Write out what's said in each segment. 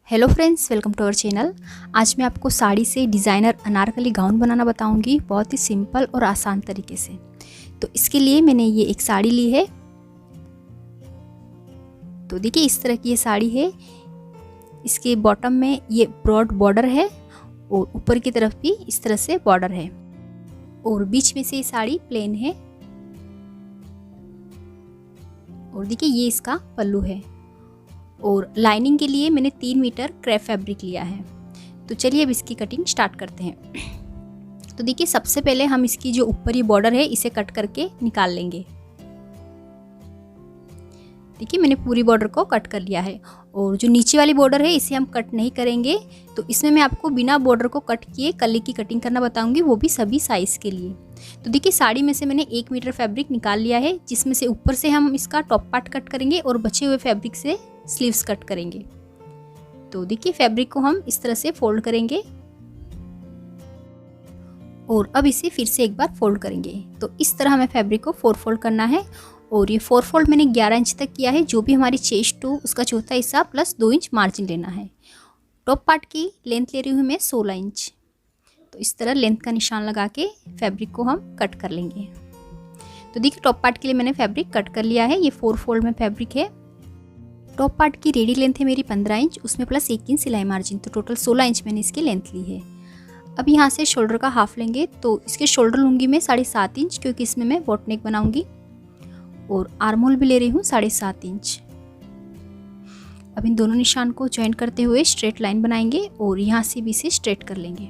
Hello friends, welcome to our channel. आज मैं आपको साड़ी से डिज़ाइनर अनारकली गाउन बनाना बताऊंगी, बहुत ही सिंपल और आसान तरीके से। तो इसके लिए मैंने ये एक साड़ी ली है। तो देखिए इस तरह की ये साड़ी है। इसके बॉटम में ये ब्रॉड बॉर्डर है और ऊपर की तरफ भी इस तरह से बॉर्डर है और बीच में से ये साड़ी प्लेन है। और देखिए ये इसका पल्लू है और लाइनिंग के लिए मैंने 3 मीटर क्रेप फैब्रिक लिया है। तो चलिए अब इसकी कटिंग स्टार्ट करते हैं। तो देखिए सबसे पहले हम इसकी जो ऊपर ये बॉर्डर है इसे कट करके निकाल लेंगे। देखिए मैंने पूरी बॉर्डर को कट कर लिया है और जो नीचे वाली बॉर्डर है इसे हम कट नहीं करेंगे। तो इसमें मैं आपको बिना बॉर्डर को कट किए कली की कटिंग करना बताऊंगी, वो भी सभी साइज़ के लिए। तो देखिए साड़ी में से मैंने 1 मीटर फैब्रिक निकाल लिया है, जिसमें से ऊपर से हम इसका टॉप पार्ट कट करेंगे और बचे हुए फैब्रिक से स्लीव्स कट करेंगे। तो देखिए फैब्रिक को हम इस तरह से फोल्ड करेंगे और अब इसे फिर से एक बार फोल्ड करेंगे। तो इस तरह हमें फैब्रिक को 4 फोल्ड करना है और ये 4 फोल्ड मैंने 11 इंच तक किया है। जो भी हमारी चेस्ट हो उसका चौथा हिस्सा प्लस 2 इंच मार्जिन लेना है। टॉप पार्ट की लेंथ ले रही हूँ मैं 16 इंच। तो इस तरह लेंथ का निशान लगा के फैब्रिक को हम कट कर लेंगे। तो देखिए टॉप पार्ट के लिए मैंने फैब्रिक कट कर लिया है। ये 4 फोल्ड में फैब्रिक है। टॉप पार्ट की रेडी लेंथ है मेरी 15 इंच, उसमें प्लस 1 इंच सिलाई मार्जिन, तो टोटल 16 इंच मैंने इसकी लेंथ ली है। अब यहाँ से शोल्डर का हाफ लेंगे। तो इसके शोल्डर लूँगी मैं 7.5 इंच, क्योंकि इसमें मैं बोट नेक बनाऊँगी। और आर्म होल भी ले रही हूँ 7.5 इंच। अब इन दोनों निशान को ज्वाइन करते हुए स्ट्रेट लाइन बनाएंगे और यहाँ से भी इसे स्ट्रेट कर लेंगे।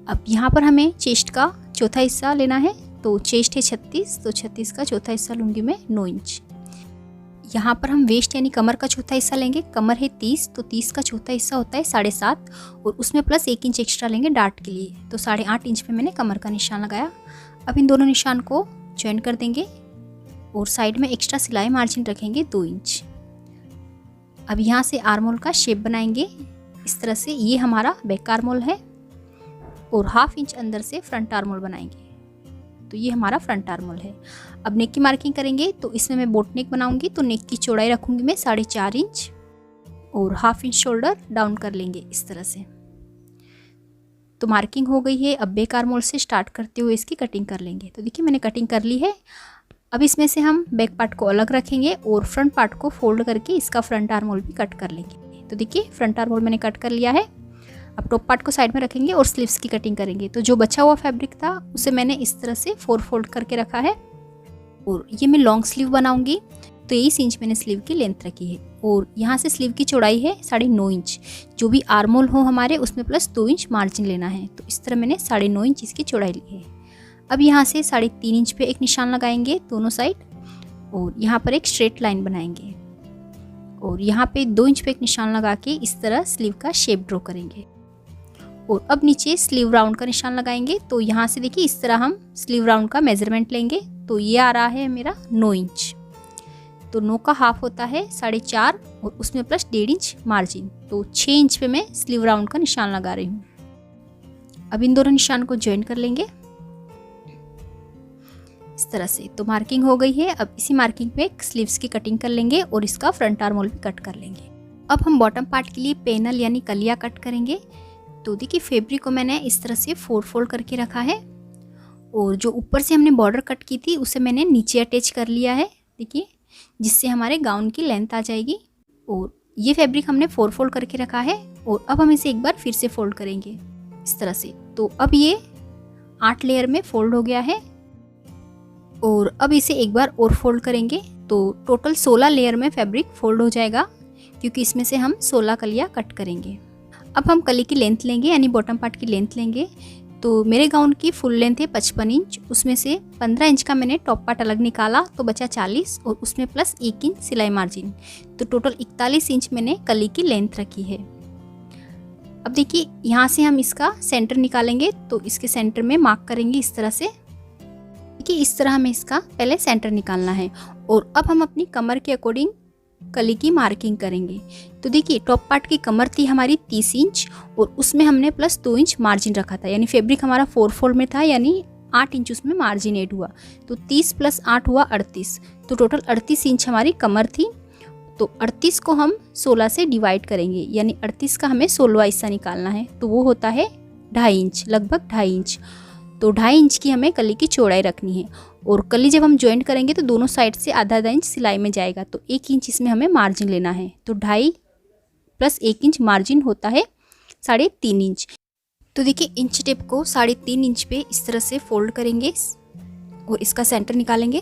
अब यहाँ पर हमें चेस्ट का चौथा हिस्सा लेना है। तो चेस्ट है 36, तो 36 का चौथा हिस्सा लूँगी मैं 9 इंच। यहाँ पर हम वेस्ट यानी कमर का चौथा हिस्सा लेंगे। कमर है 30, तो 30 का चौथा हिस्सा होता है 7.5 और उसमें प्लस 1 इंच एक्स्ट्रा लेंगे डार्ट के लिए। तो 8.5 इंच पे मैंने कमर का निशान लगाया। अब इन दोनों निशान को ज्वाइन कर देंगे और साइड में एक्स्ट्रा सिलाई मार्जिन रखेंगे 2 इंच। अब यहाँ से आर्म होल का शेप बनाएंगे इस तरह से। ये हमारा बैक आर्म होल है और हाफ इंच अंदर से फ्रंट आर्म होल बनाएंगे। तो ये हमारा फ्रंट आर्म होल है। अब नेक की मार्किंग करेंगे। तो इसमें मैं बोट नेक बनाऊंगी, तो नेक की चौड़ाई रखूंगी मैं 4.5 इंच और हाफ इंच शोल्डर डाउन कर लेंगे इस तरह से। तो मार्किंग हो गई है। अब बैक आर्म होल से स्टार्ट करते हुए इसकी कटिंग कर लेंगे। तो देखिए मैंने कटिंग कर ली है। अब इसमें से हम बैक पार्ट को अलग रखेंगे और फ्रंट पार्ट को फोल्ड करके इसका फ्रंट आर्म होल भी कट कर लेंगे। तो देखिए फ्रंट आर्म होल मैंने कट कर लिया है। अब टॉप पार्ट को साइड में रखेंगे और स्लीव्स की कटिंग करेंगे। तो जो बचा हुआ फैब्रिक था उसे मैंने इस तरह से 4 फोल्ड करके रखा है और ये मैं लॉन्ग स्लीव बनाऊंगी। तो 23 इंच मैंने स्लीव की लेंथ रखी है और यहाँ से स्लीव की चौड़ाई है 9.5 इंच। जो भी आर्म होल हो हमारे उसमें प्लस 2 इंच मार्जिन लेना है। तो इस तरह मैंने 9.5 इंच इसकी चौड़ाई ली है। अब यहाँ से 3.5 इंच पे एक निशान लगाएंगे दोनों साइड और यहाँ पर एक स्ट्रेट लाइन बनाएंगे और यहाँ पे 2 इंच पे एक निशान लगा के इस तरह स्लीव का शेप ड्रॉ करेंगे। और अब नीचे स्लीव राउंड का निशान लगाएंगे। तो यहाँ से देखिए इस तरह हम स्लीव राउंड का मेजरमेंट लेंगे। तो ये आ रहा है मेरा 9 इंच। तो 9 का हाफ होता है 4.5 और उसमें प्लस 1.5 इंच मार्जिन। तो 6 इंच पे मैं स्लीव राउंड का निशान लगा रही हूँ। अब इन दोनों निशान को ज्वाइन कर लेंगे इस तरह से। तो मार्किंग हो गई है। अब इसी मार्किंग पे स्लीव्स की कटिंग कर लेंगे और इसका फ्रंट आर्म होल भी कट कर लेंगे। अब हम बॉटम पार्ट के लिए पैनल यानी कलिया कट करेंगे। तो देखिए फैब्रिक को मैंने इस तरह से 4 फोल्ड करके रखा है और जो ऊपर से हमने बॉर्डर कट की थी उसे मैंने नीचे अटैच कर लिया है। देखिए जिससे हमारे गाउन की लेंथ आ जाएगी। और ये फैब्रिक हमने 4 फोल्ड करके रखा है और अब हम इसे एक बार फिर से फोल्ड करेंगे इस तरह से। तो अब ये 8 लेयर में फोल्ड हो गया है और अब इसे एक बार और फोल्ड करेंगे। तो टोटल 16 लेयर में फैब्रिक फोल्ड हो जाएगा, क्योंकि इसमें से हम 16 कलियाँ कट करेंगे। अब हम कली की लेंथ लेंगे यानी बॉटम पार्ट की लेंथ लेंगे। तो मेरे गाउन की फुल लेंथ है 55 इंच, उसमें से 15 इंच का मैंने टॉप पार्ट अलग निकाला तो बचा 40 और उसमें प्लस 1 इंच सिलाई मार्जिन। तो टोटल 41 इंच मैंने कली की लेंथ रखी है। अब देखिए यहाँ से हम इसका सेंटर निकालेंगे। तो इसके सेंटर में मार्क करेंगे इस तरह से। देखिए इस तरह हमें इसका पहले सेंटर निकालना है और अब हम अपनी कमर के अकॉर्डिंग कली की मार्किंग करेंगे। तो देखिए टॉप पार्ट की कमर थी हमारी 30 इंच और उसमें हमने प्लस 2 इंच मार्जिन रखा था, यानी फैब्रिक हमारा 4 फोल्ड में था, यानी 8 इंच उसमें मार्जिन ऐड हुआ। तो 30 प्लस 8 हुआ 38। तो टोटल 38 इंच हमारी कमर थी तो 38 को हम 16 से डिवाइड करेंगे, यानी 38 का हमें 16वां हिस्सा निकालना है, तो वो होता है 2.5 इंच, लगभग 2.5 इंच। तो 2.5 इंच की हमें कली की चौड़ाई रखनी है, और कली जब हम ज्वाइंट करेंगे तो दोनों साइड से आधा इंच सिलाई में जाएगा, तो 1 इंच इसमें हमें मार्जिन लेना है। तो 2.5 + 1 इंच मार्जिन होता है 3.5 इंच। तो देखिए इंच टेप को 3.5 इंच पे इस तरह से फोल्ड करेंगे और इसका सेंटर निकालेंगे,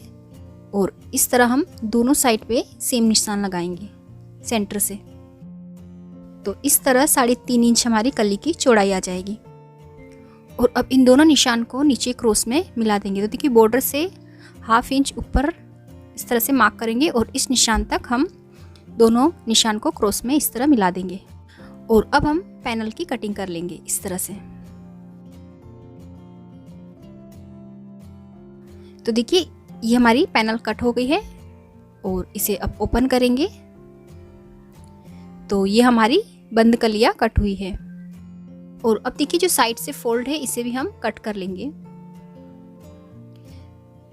और इस तरह हम दोनों साइड पे सेम निशान लगाएंगे सेंटर से। तो इस तरह 3.5 इंच हमारी कली की चौड़ाई आ जाएगी। और अब इन दोनों निशान को नीचे क्रॉस में मिला देंगे। तो देखिए बॉर्डर से 1/2 इंच ऊपर इस तरह से मार्क करेंगे, और इस निशान तक हम दोनों निशान को क्रॉस में इस तरह मिला देंगे। और अब हम पैनल की कटिंग कर लेंगे इस तरह से। तो देखिए ये हमारी पैनल कट हो गई है, और इसे अब ओपन करेंगे तो ये हमारी बंद कलियां कट हुई है। और अब देखिए जो साइड से फोल्ड है इसे भी हम कट कर लेंगे।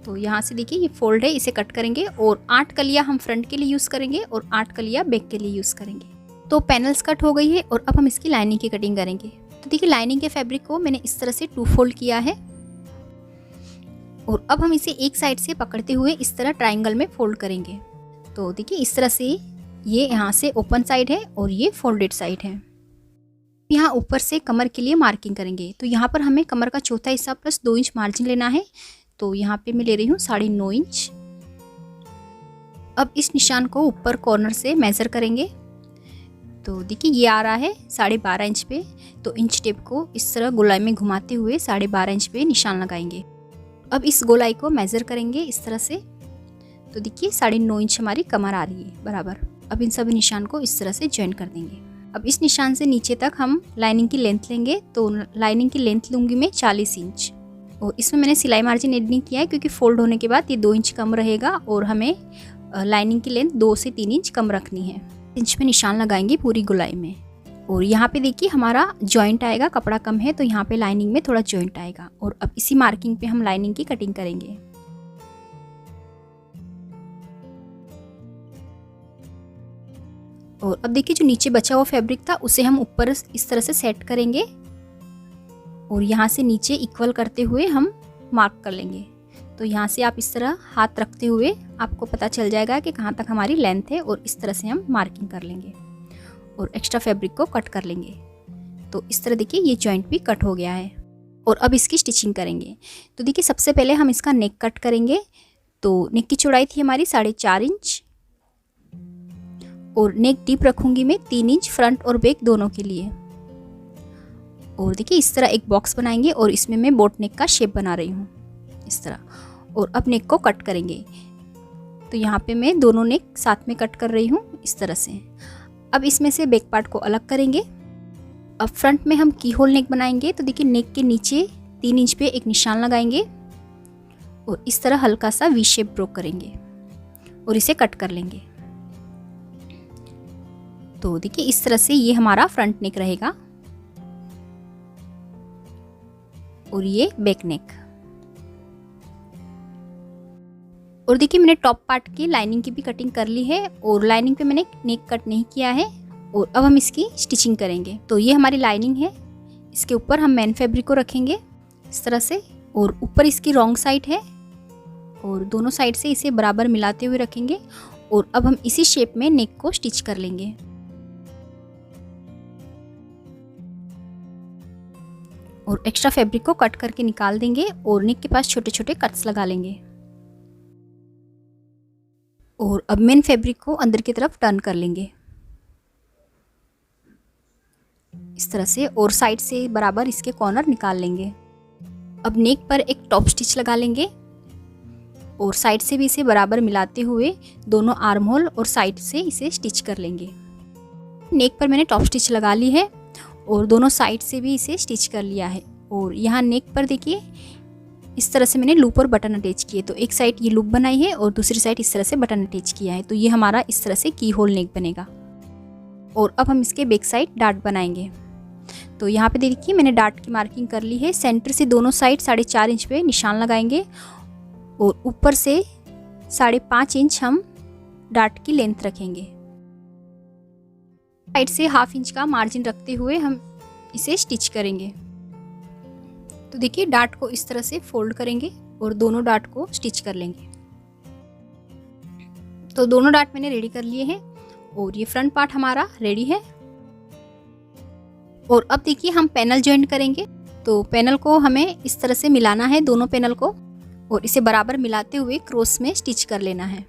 तो यहाँ से देखिए ये फोल्ड है, इसे कट करेंगे, और 8 कलियां हम फ्रंट के लिए यूज़ करेंगे और 8 कलियां बैक के लिए यूज़ करेंगे। तो पैनल्स कट हो गई है, और अब हम इसकी लाइनिंग की कटिंग करेंगे। तो देखिए लाइनिंग के फैब्रिक को मैंने इस तरह से 2 फोल्ड किया है, और अब हम इसे एक साइड से पकड़ते हुए इस तरह ट्रायंगल में फोल्ड करेंगे। तो देखिए इस तरह से ये यहाँ से ओपन साइड है और ये फोल्डेड साइड है। यहाँ ऊपर से कमर के लिए मार्किंग करेंगे। तो यहाँ पर हमें कमर का चौथा हिस्सा प्लस 2 इंच मार्जिन लेना है। तो यहाँ पे मैं ले रही हूँ 9.5 इंच। अब इस निशान को ऊपर कॉर्नर से मेज़र करेंगे। तो देखिए ये आ रहा है 12.5 इंच पे। तो इंच टेप को इस तरह गोलाई में घुमाते हुए 12.5 इंच पे निशान लगाएंगे। अब इस गोलाई को मेज़र करेंगे इस तरह से। तो देखिए 9.5 इंच हमारी कमर आ रही है बराबर। अब इन सभी निशान को इस तरह से ज्वाइन कर देंगे। अब इस निशान से नीचे तक हम लाइनिंग की लेंथ लेंगे। तो लाइनिंग की लेंथ लूँगी मैं 40 इंच, और इसमें मैंने सिलाई मार्जिन एड नहीं किया है क्योंकि फोल्ड होने के बाद ये 2 इंच कम रहेगा, और हमें लाइनिंग की लेंथ 2 से 3 इंच कम रखनी है। इंच में निशान लगाएंगे पूरी गोलाई में। और यहाँ पे देखिए हमारा जॉइंट आएगा, कपड़ा कम है तो यहाँ पे लाइनिंग में थोड़ा जॉइंट आएगा। और अब इसी मार्किंग पे हम लाइनिंग की कटिंग करेंगे। और अब देखिए जो नीचे बचा हुआ फैब्रिक था उसे हम ऊपर इस तरह से सेट करेंगे, और यहाँ से नीचे इक्वल करते हुए हम मार्क कर लेंगे। तो यहाँ से आप इस तरह हाथ रखते हुए आपको पता चल जाएगा कि कहाँ तक हमारी लेंथ है, और इस तरह से हम मार्किंग कर लेंगे और एक्स्ट्रा फैब्रिक को कट कर लेंगे। तो इस तरह देखिए ये जॉइंट भी कट हो गया है। और अब इसकी स्टिचिंग करेंगे। तो देखिए सबसे पहले हम इसका नेक कट करेंगे। तो नेक की चौड़ाई थी हमारी 4.5 इंच, और नेक डीप रखूंगी मैं 3 इंच फ्रंट और बैक दोनों के लिए। और देखिए इस तरह एक बॉक्स बनाएंगे, और इसमें मैं बोट नेक का शेप बना रही हूँ इस तरह। और अब नेक को कट करेंगे। तो यहाँ पे मैं दोनों नेक साथ में कट कर रही हूँ इस तरह से। अब इसमें से बैक पार्ट को अलग करेंगे। अब फ्रंट में हम की होल नेक बनाएंगे। तो देखिए नेक के नीचे 3 इंच पे एक निशान लगाएंगे, और इस तरह हल्का सा वी शेप ड्रॉ करेंगे और इसे कट कर लेंगे। तो देखिए इस तरह से ये हमारा फ्रंट नेक रहेगा, और ये बैक नेक। और देखिए मैंने टॉप पार्ट की लाइनिंग की भी कटिंग कर ली है, और लाइनिंग पे मैंने नेक कट नहीं किया है। और अब हम इसकी स्टिचिंग करेंगे। तो ये हमारी लाइनिंग है, इसके ऊपर हम मेन फैब्रिक को रखेंगे इस तरह से, और ऊपर इसकी रॉन्ग साइड है, और दोनों साइड से इसे बराबर मिलाते हुए रखेंगे। और अब हम इसी शेप में नेक को स्टिच कर लेंगे। और एक्स्ट्रा फैब्रिक को कट करके निकाल देंगे, और नेक के पास छोटे छोटे कट्स लगा लेंगे। और अब मेन फैब्रिक को अंदर की तरफ टर्न कर लेंगे इस तरह से, और साइड से बराबर इसके कॉर्नर निकाल लेंगे। अब नेक पर एक टॉप स्टिच लगा लेंगे, और साइड से भी इसे बराबर मिलाते हुए दोनों आर्म होल और साइड से इसे स्टिच कर लेंगे। नेक पर मैंने टॉप स्टिच लगा ली है, और दोनों साइड से भी इसे स्टिच कर लिया है। और यहाँ नेक पर देखिए इस तरह से मैंने लूप और बटन अटैच किए। तो एक साइड ये लूप बनाई है, और दूसरी साइड इस तरह से बटन अटैच किया है। तो ये हमारा इस तरह से की होल नेक बनेगा। और अब हम इसके बैक साइड डार्ट बनाएंगे। तो यहाँ पे देखिए मैंने डार्ट की मार्किंग कर ली है। सेंटर से दोनों साइड 4.5 इंच पे निशान लगाएंगे, और ऊपर से 5.5 इंच हम डार्ट की लेंथ रखेंगे। साइड से 1/2 इंच का मार्जिन रखते हुए हम इसे स्टिच करेंगे। तो देखिए डार्ट को इस तरह से फोल्ड करेंगे और दोनों डार्ट को स्टिच कर लेंगे। तो दोनों डार्ट मैंने रेडी कर लिए हैं और ये फ्रंट पार्ट हमारा रेडी है। और अब देखिए हम पैनल जॉइंट करेंगे। तो पैनल को हमें इस तरह से मिलाना है, दोनों पैनल को, और इसे बराबर मिलाते हुए क्रॉस में स्टिच कर लेना है।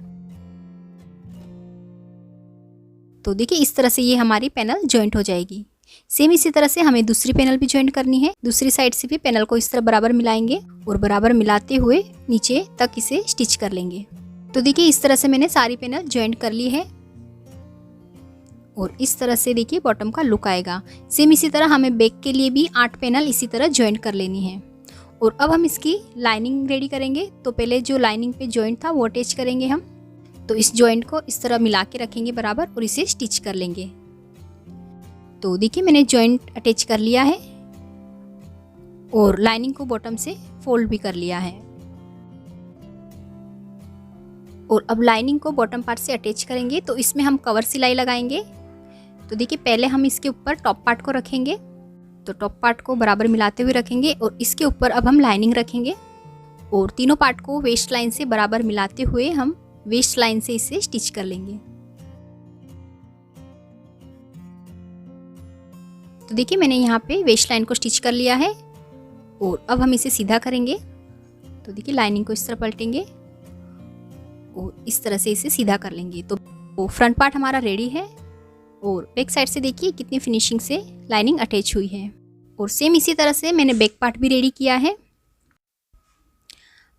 तो देखिए इस तरह से ये हमारी पैनल जॉइंट हो जाएगी। सेम इसी तरह से हमें दूसरी पैनल भी जॉइंट करनी है। दूसरी साइड से भी पैनल को इस तरह बराबर मिलाएंगे और बराबर मिलाते हुए नीचे तक इसे स्टिच कर लेंगे। तो देखिए इस तरह से मैंने सारी पैनल जॉइंट कर ली है और इस तरह से देखिए बॉटम का लुक आएगा। सेम इसी तरह हमें बैक के लिए भी 8 पैनल इसी तरह जॉइंट कर लेनी है। और अब हम इसकी लाइनिंग रेडी करेंगे। तो पहले जो लाइनिंग पे जॉइंट था वो अटैच करेंगे हम। तो इस जॉइंट को इस तरह मिला के रखेंगे बराबर और इसे स्टिच कर लेंगे। तो देखिए मैंने जॉइंट अटैच कर लिया है और लाइनिंग को बॉटम से फोल्ड भी कर लिया है। और अब लाइनिंग को बॉटम पार्ट से अटैच करेंगे। तो इसमें हम कवर सिलाई लगाएंगे। तो देखिए पहले हम इसके ऊपर टॉप पार्ट को रखेंगे। तो टॉप पार्ट को बराबर मिलाते हुए रखेंगे और इसके ऊपर अब हम लाइनिंग रखेंगे और तीनों पार्ट को वेस्ट लाइन से बराबर मिलाते हुए हम वेस्ट लाइन से इसे स्टिच कर लेंगे। तो देखिए मैंने यहाँ पे वेस्ट लाइन को स्टिच कर लिया है और अब हम इसे सीधा करेंगे। तो देखिए लाइनिंग को इस तरह पलटेंगे और इस तरह से इसे सीधा कर लेंगे। तो फ्रंट पार्ट हमारा रेडी है और बैक साइड से देखिए कितनी फिनिशिंग से लाइनिंग अटैच हुई है। और सेम इसी तरह से मैंने बैक पार्ट भी रेडी किया है।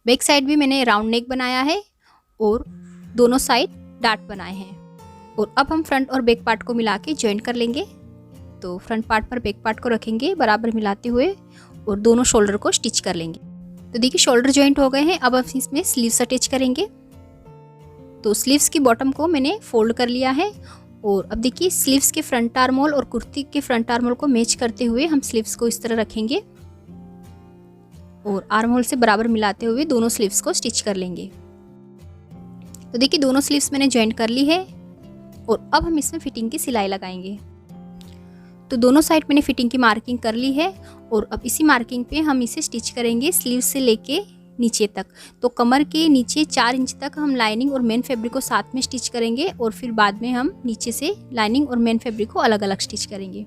बैक साइड भी मैंने राउंड नेक बनाया है और दोनों साइड डार्ट बनाए हैं। और अब हम फ्रंट और बैक पार्ट को मिला के ज्वाइंट कर लेंगे। तो फ्रंट पार्ट पर बैक पार्ट को रखेंगे बराबर मिलाते हुए और दोनों शोल्डर को स्टिच कर लेंगे। तो देखिए शोल्डर ज्वाइंट हो गए हैं। अब हम इसमें स्लीव्स अटैच करेंगे। तो स्लीव्स की बॉटम को मैंने फोल्ड कर लिया है और अब देखिए स्लीव्स के फ्रंट आर्म होल और कुर्ती के फ्रंट आर्म होल को मैच करते हुए हम स्लीव्स को इस तरह रखेंगे और आर्म होल से बराबर मिलाते हुए दोनों स्लीव्स को स्टिच कर लेंगे। तो देखिए दोनों स्लीव्स मैंने ज्वाइंट कर ली है और अब हम इसमें फिटिंग की सिलाई लगाएंगे। तो दोनों साइड मैंने फिटिंग की मार्किंग कर ली है और अब इसी मार्किंग पे हम इसे स्टिच करेंगे स्लीव से लेके नीचे तक। तो कमर के नीचे 4 इंच तक हम लाइनिंग और मेन फैब्रिक को साथ में स्टिच करेंगे और फिर बाद में हम नीचे से लाइनिंग और मेन फैब्रिक को अलग अलग स्टिच करेंगे।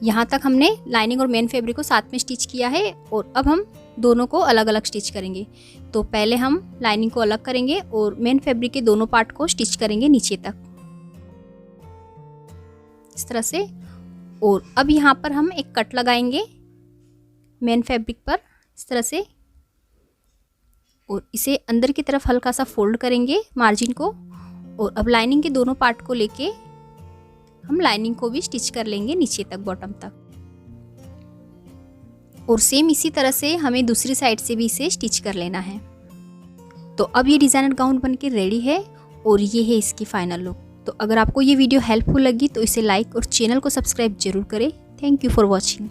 यहाँ तक हमने लाइनिंग और मेन फैब्रिक को साथ में स्टिच किया है और अब हम दोनों को अलग अलग स्टिच करेंगे। तो पहले हम लाइनिंग को अलग करेंगे और मेन फैब्रिक के दोनों पार्ट को स्टिच करेंगे नीचे तक इस तरह से। और अब यहाँ पर हम एक कट लगाएंगे मेन फैब्रिक पर इस तरह से और इसे अंदर की तरफ हल्का सा फोल्ड करेंगे मार्जिन को। और अब लाइनिंग के दोनों पार्ट को लेके हम लाइनिंग को भी स्टिच कर लेंगे नीचे तक बॉटम तक। और सेम इसी तरह से हमें दूसरी साइड से भी इसे स्टिच कर लेना है। तो अब ये डिज़ाइनर गाउन बनके रेडी है और ये है इसकी फाइनल लुक। तो अगर आपको ये वीडियो हेल्पफुल लगी तो इसे लाइक और चैनल को सब्सक्राइब जरूर करें। Thank you for watching.